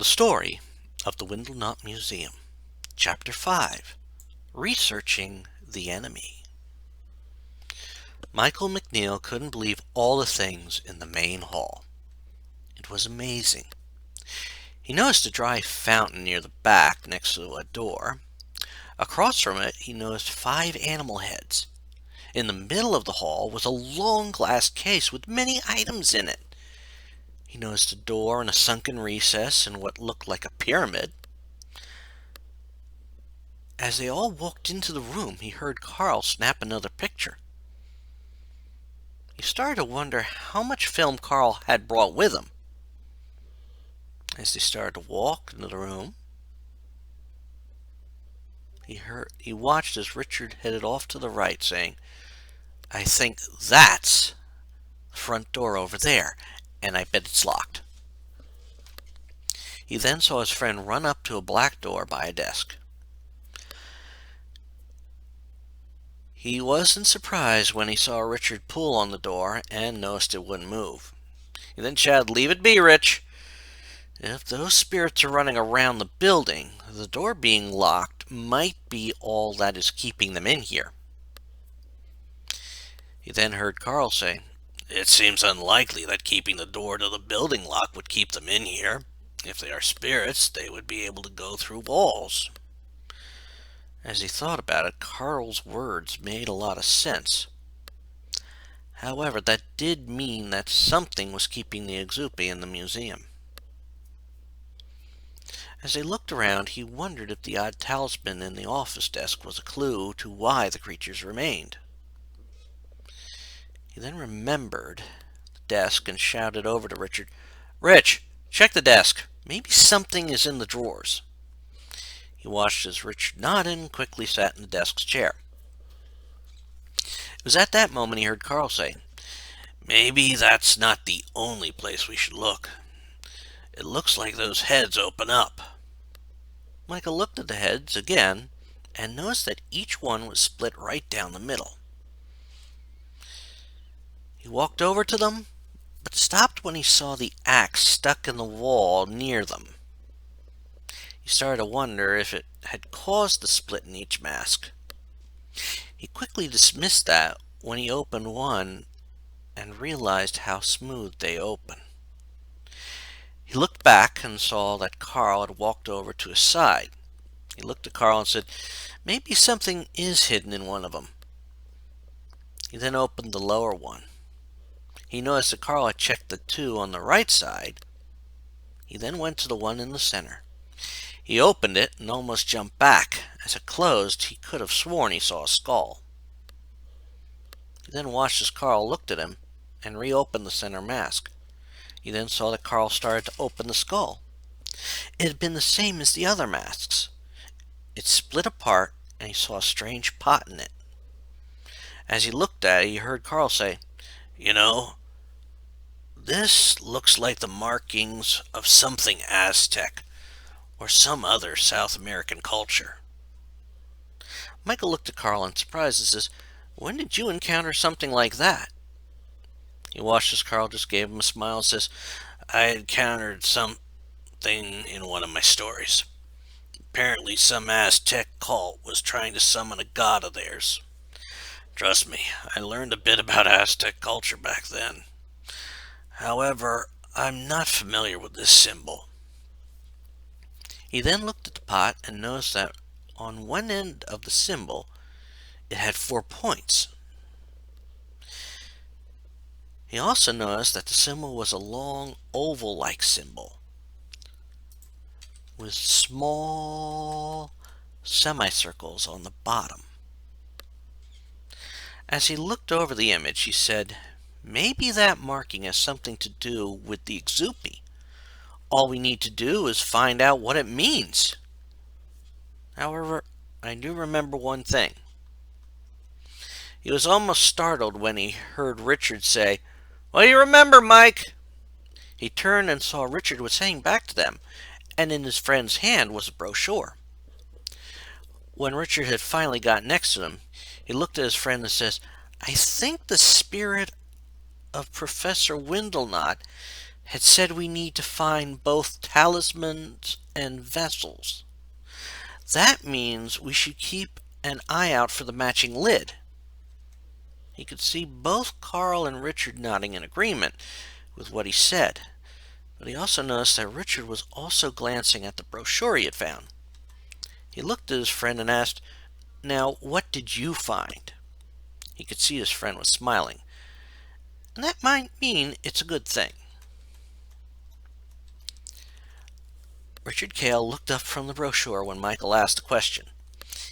The Story of the Windlenot Museum, Chapter 5, Researching the Enemy. Michael McNeil couldn't believe all the things in the main hall. It was amazing. He noticed a dry fountain near the back next to a door. Across from it, he noticed 5 animal heads. In the middle of the hall was a long glass case with many items in it. He noticed a door and a sunken recess in what looked like a pyramid. As they all walked into the room, he heard Carl snap another picture. He started to wonder how much film Carl had brought with him. As they started to walk into the room, he watched as Richard headed off to the right, saying, "I think that's the front door over there, and I bet it's locked." He then saw his friend run up to a black door by a desk. He wasn't surprised when he saw Richard pull on the door and noticed it wouldn't move. He then shouted, "Leave it be, Rich! If those spirits are running around the building, the door being locked might be all that is keeping them in here." He then heard Carl say, "It seems unlikely that keeping the door to the building locked would keep them in here. If they are spirits, they would be able to go through walls." As he thought about it, Carl's words made a lot of sense. However, that did mean that something was keeping the Exupi in the museum. As they looked around, he wondered if the odd talisman in the office desk was a clue to why the creatures remained. He then remembered the desk and shouted over to Richard, "Rich, check the desk. Maybe something is in the drawers." He watched as Richard nodded and quickly sat in the desk's chair. It was at that moment he heard Carl say, "Maybe that's not the only place we should look. It looks like those heads open up." Michael looked at the heads again and noticed that each one was split right down the middle. He walked over to them, but stopped when he saw the axe stuck in the wall near them. He started to wonder if it had caused the split in each mask. He quickly dismissed that when he opened one and realized how smooth they open. He looked back and saw that Carl had walked over to his side. He looked at Carl and said, "Maybe something is hidden in one of them." He then opened the lower one. He noticed that Carl had checked the 2 on the right side. He then went to the one in the center. He opened it and almost jumped back. As it closed, he could have sworn he saw a skull. He then watched as Carl looked at him and reopened the center mask. He then saw that Carl started to open the skull. It had been the same as the other masks. It split apart and he saw a strange pot in it. As he looked at it, he heard Carl say, "You know, this looks like the markings of something Aztec or some other South American culture." Michael looked at Carl in surprise and says, "When did you encounter something like that?" He watched as Carl just gave him a smile and says, "I encountered something in one of my stories. Apparently some Aztec cult was trying to summon a god of theirs. Trust me, I learned a bit about Aztec culture back then. However, I'm not familiar with this symbol." He then looked at the pot and noticed that on one end of the symbol, it had 4 points. He also noticed that the symbol was a long oval-like symbol with small semicircles on the bottom. As he looked over the image, he said, "Maybe that marking has something to do with the Exupi. All we need to do is find out what it means." However, I do remember one thing. He was almost startled when he heard Richard say, "Well, you remember, Mike." He turned and saw Richard was saying back to them, and in his friend's hand was a brochure. When Richard had finally got next to him, he looked at his friend and says, "I think the spirit of Professor Windlenot had said we need to find both talismans and vessels. That means we should keep an eye out for the matching lid. He could see both Carl and Richard nodding in agreement with what he said, but he also noticed that Richard was also glancing at the brochure he had found. He looked at his friend and asked, "Now, what did you find?" He could see his friend was smiling, and that might mean it's a good thing. Richard Cale looked up from the brochure when Michael asked the question.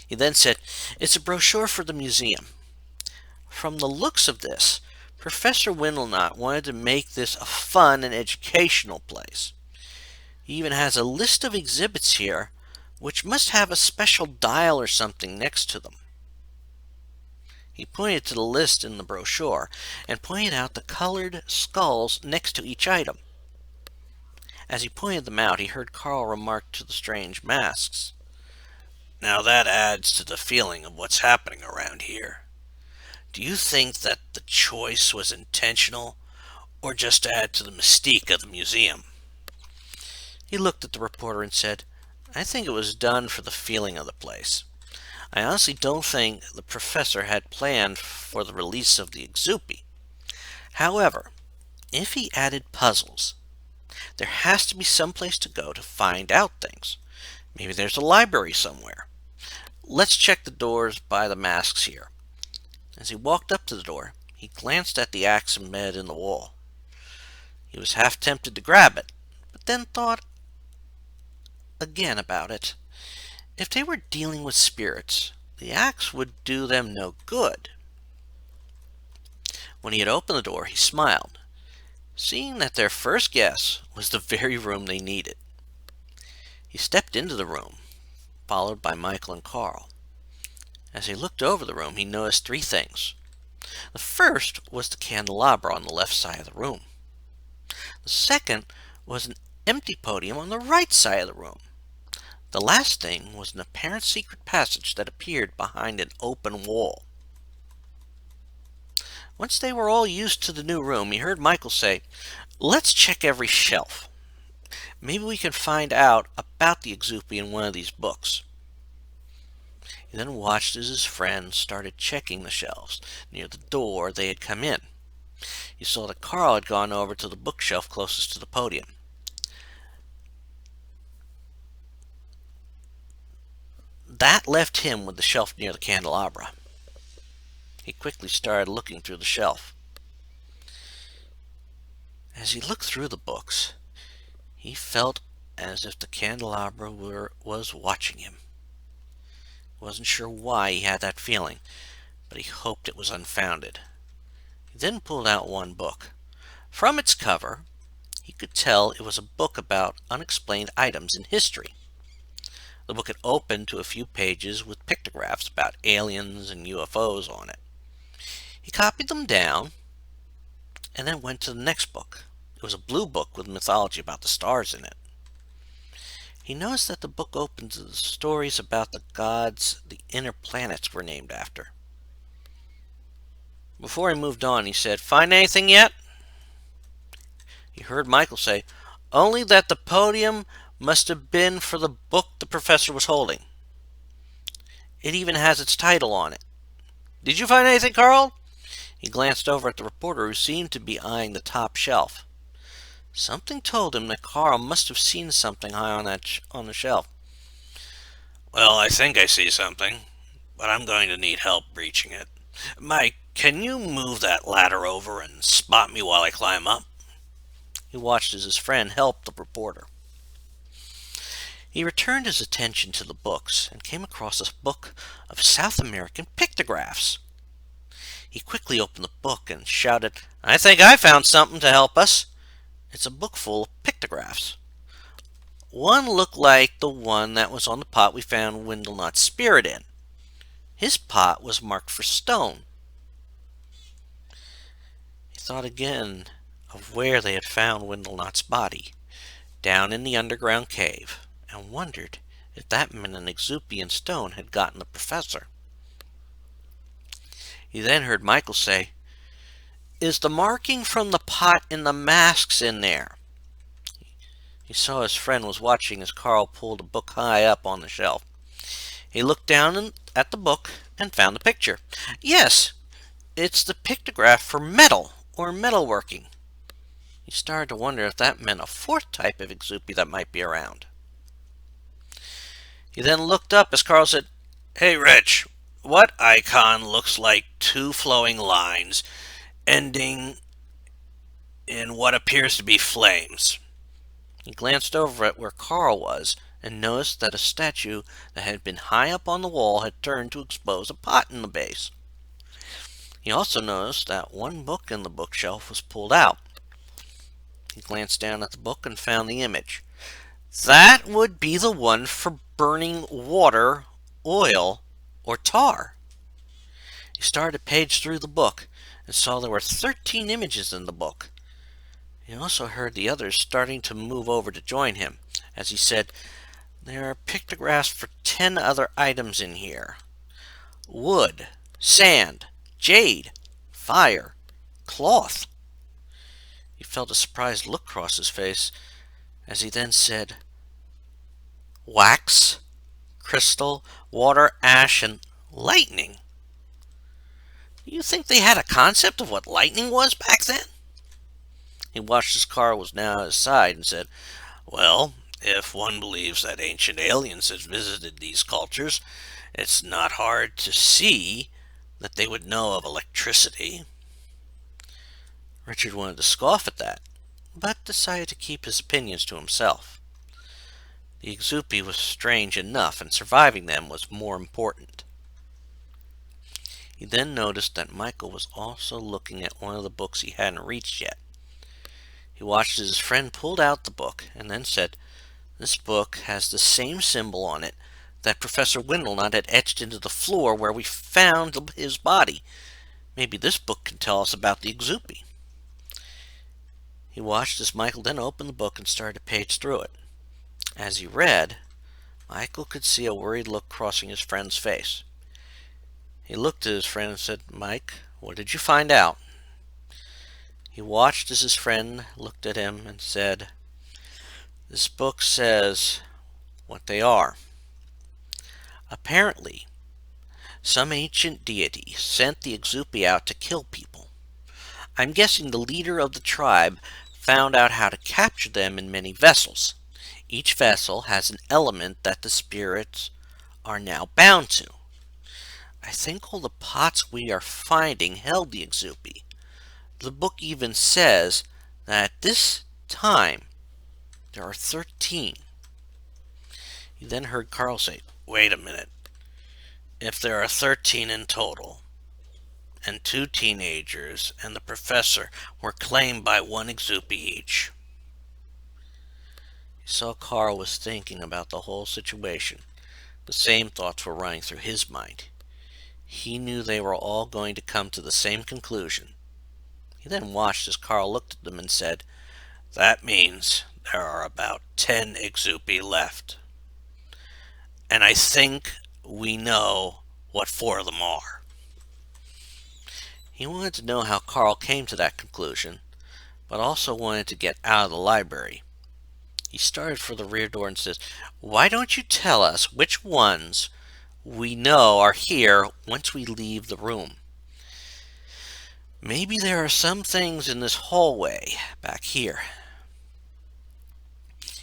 He then said, "It's a brochure for the museum. From the looks of this, Professor Windlenot wanted to make this a fun and educational place. He even has a list of exhibits here, which must have a special dial or something next to them." He pointed to the list in the brochure and pointed out the colored skulls next to each item. As he pointed them out, he heard Carl remark to the strange masks, "Now that adds to the feeling of what's happening around here. Do you think that the choice was intentional, or just to add to the mystique of the museum?" He looked at the reporter and said, "I think it was done for the feeling of the place. I honestly don't think the professor had planned for the release of the Exupi. However, if he added puzzles, there has to be some place to go to find out things. Maybe there's a library somewhere. Let's check the doors by the masks here." As he walked up to the door, he glanced at the axe embedded in the wall. He was half tempted to grab it, but then thought again about it. If they were dealing with spirits, the axe would do them no good. When he had opened the door, he smiled, seeing that their first guess was the very room they needed. He stepped into the room, followed by Michael and Carl. As he looked over the room, he noticed three things. The first was the candelabra on the left side of the room. The second was an empty podium on the right side of the room. The last thing was an apparent secret passage that appeared behind an open wall. Once they were all used to the new room, he heard Michael say, "Let's check every shelf. Maybe we can find out about the Exupi in one of these books." He then watched as his friends started checking the shelves near the door they had come in. He saw that Carl had gone over to the bookshelf closest to the podium. That left him with the shelf near the candelabra. He quickly started looking through the shelf. As he looked through the books, he felt as if the candelabra was watching him. He wasn't sure why he had that feeling, but he hoped it was unfounded. He then pulled out one book. From its cover, he could tell it was a book about unexplained items in history. The book had opened to a few pages with pictographs about aliens and UFOs on it. He copied them down and then went to the next book. It was a blue book with mythology about the stars in it. He noticed that the book opened to the stories about the gods the inner planets were named after. Before he moved on, he said, "Find anything yet?" He heard Michael say, "Only that the podium must have been for the book the professor was holding. It even has its title on it. Did you find anything, Carl?" He glanced over at the reporter, who seemed to be eyeing the top shelf. Something told him that Carl must have seen something high on the shelf. "Well, I think I see something, but I'm going to need help reaching it. Mike, can you move that ladder over and spot me while I climb up?" He watched as his friend helped the reporter. He returned his attention to the books and came across a book of South American pictographs. He quickly opened the book and shouted, "I think I found something to help us." It's a book full of pictographs. One looked like the one that was on the pot we found Windlenot's spirit in. His pot was marked for stone. He thought again of where they had found Windlenot's body, down in the underground cave, and wondered if that meant an Exupian stone had gotten the professor. He then heard Michael say, "Is the marking from the pot in the masks in there?" He saw his friend was watching as Carl pulled a book high up on the shelf. He looked down at the book and found the picture. Yes, it's the pictograph for metal or metalworking. He started to wonder if that meant a fourth type of exupi that might be around. He then looked up as Carl said, "Hey, Rich, what icon looks like two flowing lines ending in what appears to be flames?" He glanced over at where Carl was and noticed that a statue that had been high up on the wall had turned to expose a pot in the base. He also noticed that one book in the bookshelf was pulled out. He glanced down at the book and found the image. That would be the one for burning water, oil, or tar. He started to page through the book and saw there were 13 images in the book. He also heard the others starting to move over to join him, as he said, "There are pictographs for 10 other items in here. Wood, sand, jade, fire, cloth." He felt a surprised look cross his face as he then said, "Wax, crystal, water, ash, and lightning." Do you think they had a concept of what lightning was back then? He watched as Carl was now at his side and said, "Well, if one believes that ancient aliens had visited these cultures, it's not hard to see that they would know of electricity." Richard wanted to scoff at that, but decided to keep his opinions to himself. The exupi was strange enough, and surviving them was more important. He then noticed that Michael was also looking at one of the books he hadn't reached yet. He watched as his friend pulled out the book and then said, "This book has the same symbol on it that Professor Windlenot had etched into the floor where we found his body. Maybe this book can tell us about the exupi." He watched as Michael then opened the book and started to page through it. As he read, Michael could see a worried look crossing his friend's face. He looked at his friend and said, "Mike, what did you find out?" He watched as his friend looked at him and said, "This book says what they are. Apparently, some ancient deity sent the exupi out to kill people. I'm guessing the leader of the tribe found out how to capture them in many vessels. Each vessel has an element that the spirits are now bound to. I think all the pots we are finding held the exupi. The book even says that at this time there are 13. He then heard Carl say, "Wait a minute. If there are 13 in total, and 2 teenagers and the professor were claimed by 1 exupi each." He saw Carl was thinking about the whole situation. The same thoughts were running through his mind. He knew they were all going to come to the same conclusion. He then watched as Carl looked at them and said, "That means there are about 10 exupi left. And I think we know what 4 of them are." He wanted to know how Carl came to that conclusion, but also wanted to get out of the library. He started for the rear door and says, "Why don't you tell us which ones we know are here once we leave the room? Maybe there are some things in this hallway back here."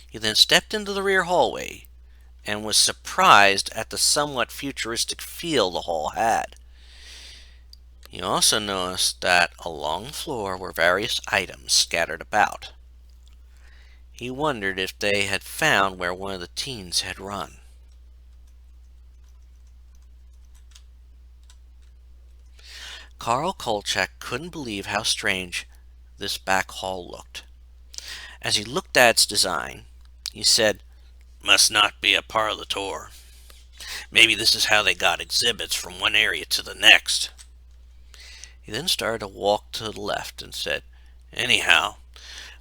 He then stepped into the rear hallway and was surprised at the somewhat futuristic feel the hall had. He also noticed that along the floor were various items scattered about. He wondered if they had found where one of the teens had run. Carl Kolchak couldn't believe how strange this back hall looked. As he looked at its design, he said, "Must not be a parlour. Maybe this is how they got exhibits from one area to the next." He then started to walk to the left and said, "Anyhow,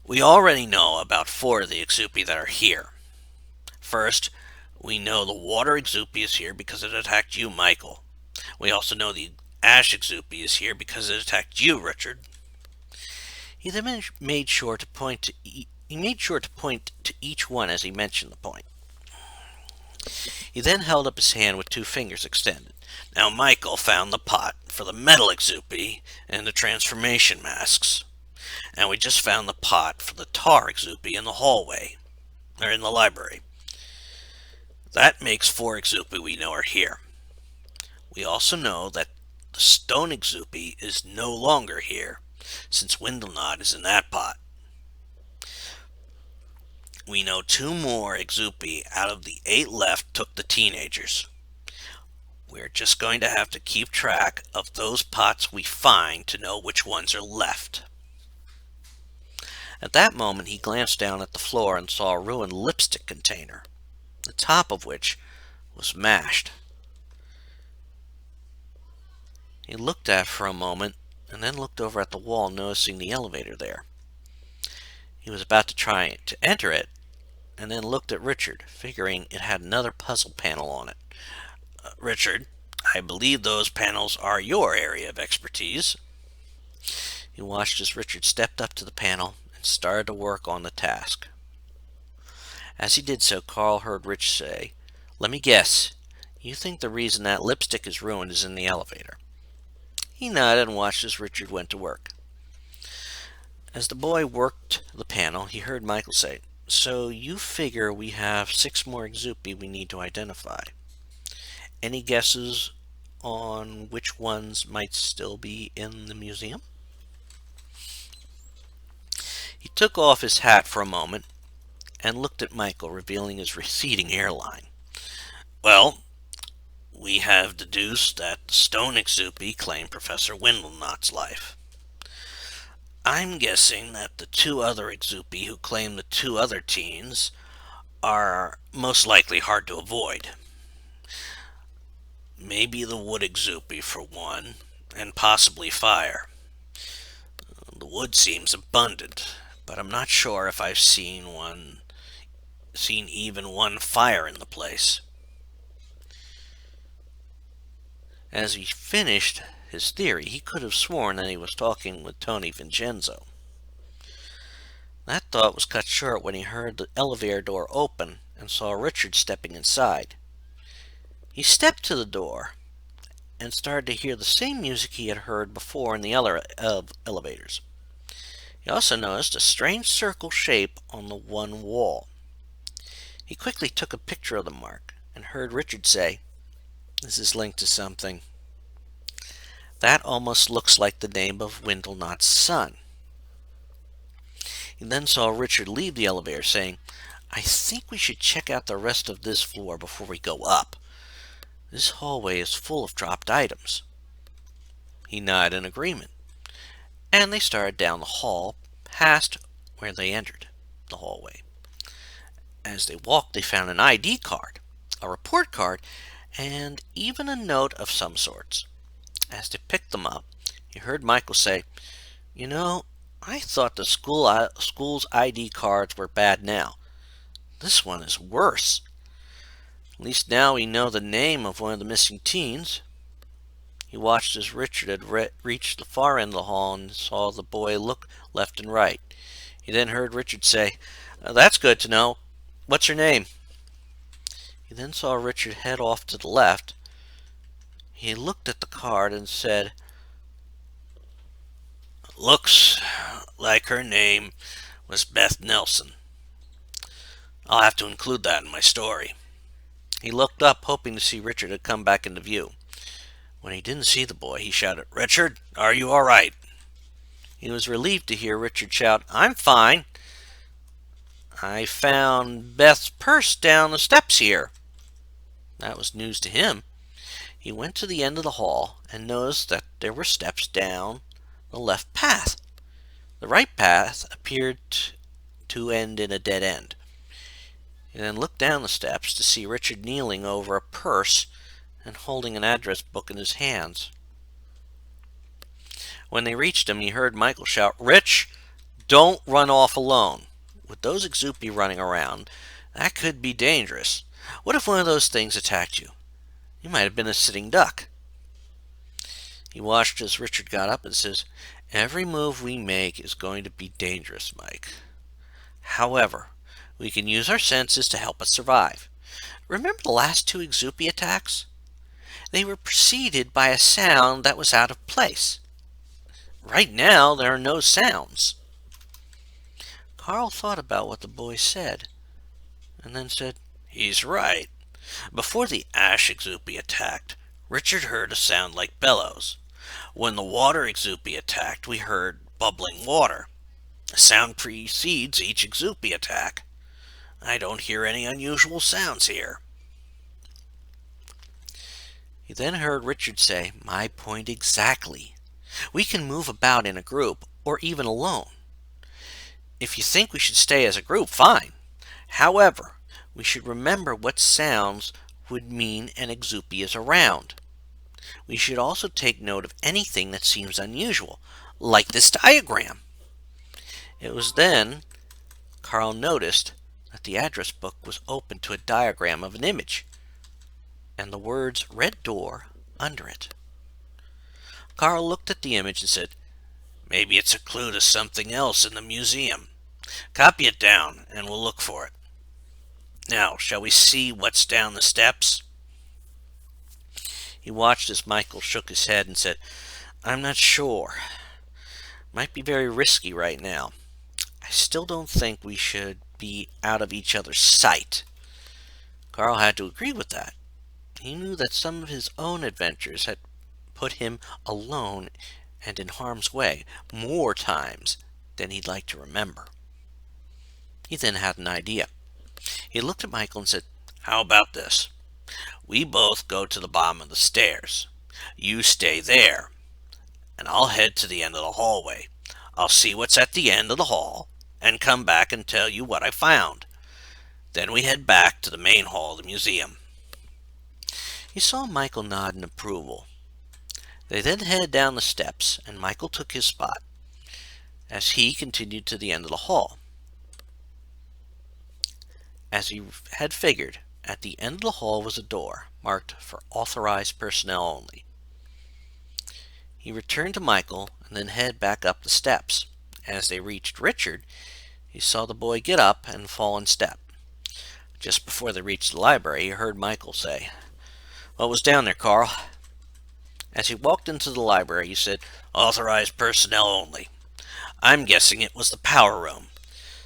we already know about 4 of the exupi that are here. First, we know the water exupi is here because it attacked you, Michael. We also know the ash exupi is here because it attacked you, Richard." He then made sure to point to He made sure to point to each one as he mentioned the point. He then held up his hand with 2 fingers extended. Now Michael found the pot for the metal exupi and the transformation masks. And we just found the pot for the tar exupi in the hallway, or in the library. That makes 4 exupi we know are here. We also know that the stone exupi is no longer here, since Windlenot is in that pot. We know 2 more exupi out of the 8 left took the teenagers. We're just going to have to keep track of those pots we find to know which ones are left. At that moment he glanced down at the floor and saw a ruined lipstick container, the top of which was mashed. He looked at it for a moment and then looked over at the wall, noticing the elevator there. He was about to try to enter it and then looked at Richard, figuring it had another puzzle panel on it. Richard, I believe those panels are your area of expertise. He watched as Richard stepped up to the panel and started to work on the task. As he did so, Carl heard Rich say, "Let me guess, you think the reason that lipstick is ruined is in the elevator." He nodded and watched as Richard went to work. As the boy worked the panel, he heard Michael say, "So you figure we have 6 more exupi we need to identify. Any guesses on which ones might still be in the museum?" He took off his hat for a moment and looked at Michael, revealing his receding hairline. "Well, we have deduced that the stone exupi claimed Professor Windlenot's life. I'm guessing that the 2 other exupi who claim the 2 other teens are most likely hard to avoid. Maybe the wood exupi for one, and possibly fire. The wood seems abundant, but I'm not sure if I've seen even one fire in the place." As he finished his theory, he could have sworn that he was talking with Tony Vincenzo. That thought was cut short when he heard the elevator door open and saw Richard stepping inside. He stepped to the door and started to hear the same music he had heard before in the other elevators. He also noticed a strange circle shape on the one wall. He quickly took a picture of the mark and heard Richard say, "This is linked to something. That almost looks like the name of Windlenot's son." He then saw Richard leave the elevator, saying, "I think we should check out the rest of this floor before we go up. This hallway is full of dropped items." He nodded in agreement, and they started down the hall past where they entered the hallway. As they walked, they found an ID card, a report card, and even a note of some sorts. As they picked them up, he heard Michael say, "You know, I thought the school's ID cards were bad now. This one is worse. At least now we know the name of one of the missing teens." He watched as Richard had reached the far end of the hall and saw the boy look left and right. He then heard Richard say, "That's good to know. What's your name?" He then saw Richard head off to the left. He looked at the card and said, "Looks like her name was Beth Nelson. I'll have to include that in my story." He looked up, hoping to see Richard had come back into view. When he didn't see the boy, he shouted, "Richard, are you all right?" He was relieved to hear Richard shout, "I'm fine. I found Beth's purse down the steps here." That was news to him. He went to the end of the hall and noticed that there were steps down the left path. The right path appeared to end in a dead end. He then looked down the steps to see Richard kneeling over a purse and holding an address book in his hands. When they reached him, he heard Michael shout, "Rich, don't run off alone. With those exupi running around, that could be dangerous. What if one of those things attacked you? You might have been a sitting duck." He watched as Richard got up and says, "Every move we make is going to be dangerous, Mike. However, we can use our senses to help us survive. Remember the last two Exupi attacks? They were preceded by a sound that was out of place. Right now, there are no sounds. Carl thought about what the boy said, and then said, "He's right. Before the ash Exupi attacked, Richard heard a sound like bellows. When the water Exupi attacked, we heard bubbling water. The sound precedes each Exupi attack. I don't hear any unusual sounds here." He then heard Richard say, "My point exactly. We can move about in a group, or even alone. If you think we should stay as a group, fine. However, we should remember what sounds would mean an Exupi is around. We should also take note of anything that seems unusual, like this diagram." It was then Carl noticed that the address book was open to a diagram of an image, and the words "Red Door" under it. Carl looked at the image and said, "Maybe it's a clue to something else in the museum. Copy it down, and we'll look for it. Now, shall we see what's down the steps?" He watched as Michael shook his head and said, "I'm not sure. Might be very risky right now. I still don't think we should be out of each other's sight." Carl had to agree with that. He knew that some of his own adventures had put him alone and in harm's way more times than he'd like to remember. He then had an idea. He looked at Michael and said, "How about this? We both go to the bottom of the stairs. You stay there, and I'll head to the end of the hallway. I'll see what's at the end of the hall, and come back and tell you what I found. Then we head back to the main hall of the museum." He saw Michael nod in approval. They then headed down the steps, and Michael took his spot, as he continued to the end of the hall. As he had figured, at the end of the hall was a door, marked for authorized personnel only. He returned to Michael, and then headed back up the steps. As they reached Richard, he saw the boy get up and fall in step. Just before they reached the library, he heard Michael say, "What was down there, Carl?" As he walked into the library, he said, "Authorized personnel only. I'm guessing it was the power room,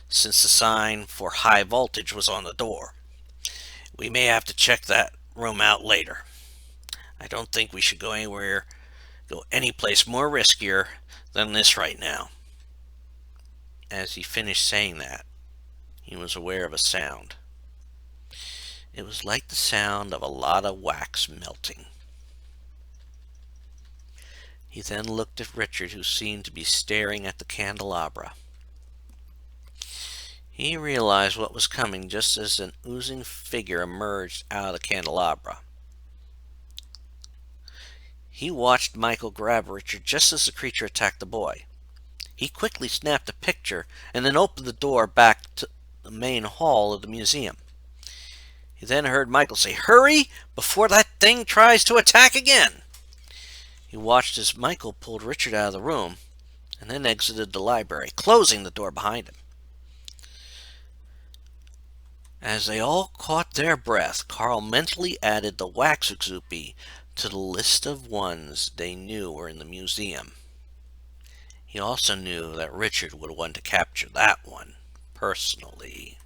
since the sign for high voltage was on the door. We may have to check that room out later. I don't think we should go any place more riskier than this right now." As he finished saying that, he was aware of a sound. It was like the sound of a lot of wax melting. He then looked at Richard, who seemed to be staring at the candelabra. He realized what was coming just as an oozing figure emerged out of the candelabra. He watched Michael grab Richard just as the creature attacked the boy. He quickly snapped a picture and then opened the door back to the main hall of the museum. He then heard Michael say, "Hurry before that thing tries to attack again." He watched as Michael pulled Richard out of the room and then exited the library, closing the door behind him. As they all caught their breath, Carl mentally added the wax Exupi to the list of ones they knew were in the museum. He also knew that Richard would want to capture that one personally.